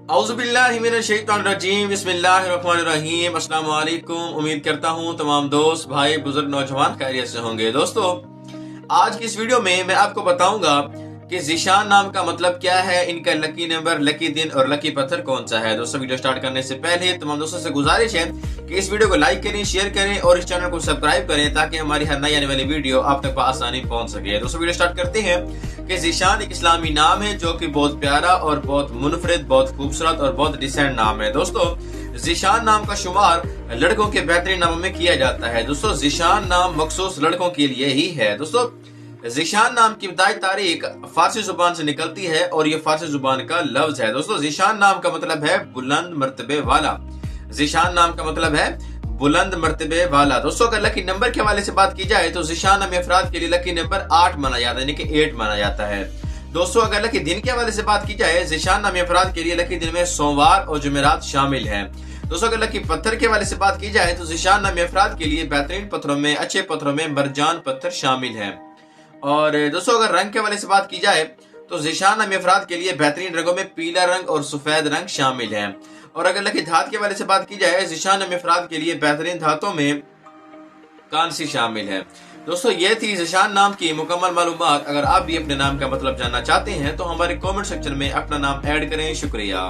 औज़ुबिल्लाहिमिनश्शैतानिर्रजीम बिस्मिल्लाहिर्रहमानिर्रहीम। अस्सलाम वालेकुम। उम्मीद करता हूँ तमाम दोस्त भाई बुजुर्ग नौजवान खैरियत से होंगे। दोस्तों, आज की इस वीडियो में मैं आपको बताऊंगा कि ज़ीशान नाम का मतलब क्या है, इनका लकी नंबर, लकी दिन और लकी पत्थर कौन सा है। दोस्तों, वीडियो स्टार्ट करने से पहले तमाम दोस्तों से गुजारिश है कि इस वीडियो को लाइक करें, शेयर करें और इस चैनल को सब्सक्राइब करें ताकि हमारी हर नई आने वाली वीडियो आप तक आसानी पहुंच सके। दोस्तों, वीडियो स्टार्ट करते हैं कि ज़ीशान एक इस्लामी नाम है जो कि बहुत प्यारा और बहुत मुनफरिद, बहुत खूबसूरत और बहुत डिसेंट नाम है। दोस्तों, ज़ीशान नाम का शुमार लड़कों के बेहतरीन नामों में किया जाता है। दोस्तों, ज़ीशान नाम मखसूस लड़कों के लिए ही है। दोस्तों, ज़ीशान नाम की इब्तिदाई तारीख फारसी जुबान से निकलती है और ये फारसी जुबान का लफ्ज है। दोस्तों, ज़ीशान नाम का मतलब है बुलंद मर्तबे वाला। ज़ीशान नाम का मतलब है बुलंद मर्तबे वाला। दोस्तों, अगर लकी नंबर के हवाले से बात की जाए तो ज़ीशान नामी अफराद के लिए लकी नंबर 8 माना जाता है, यानी कि 8 माना जाता है। दोस्तों, अगर लकी दिन के हवाले से बात की जाए, ज़ीशान नामी अफराद के लिए लकी दिन में सोमवार और जुमेरात शामिल हैं। दोस्तों, अगर लकी पत्थर के हवाले से बात की जाए तो ज़ीशान नामी अफराद के लिए बेहतरीन पत्थरों में, अच्छे पत्थरों में मरजान पत्थर शामिल है। और दोस्तों, अगर रंग के हवाले से बात की जाए तो ज़ीशान नामी अफराद के लिए बेहतरीन रंगों में पीला रंग और सफेद रंग शामिल है। और अगर लकी धात के हवाले से बात की जाए, ज़ीशान नामी अफराद के लिए बेहतरीन धातों में कांसी शामिल है। दोस्तों, ये थी ज़ीशान नाम की मुकम्मल मालूमात। अगर आप भी अपने नाम का मतलब जानना चाहते हैं तो हमारे कमेंट सेक्शन में अपना नाम ऐड करें। शुक्रिया।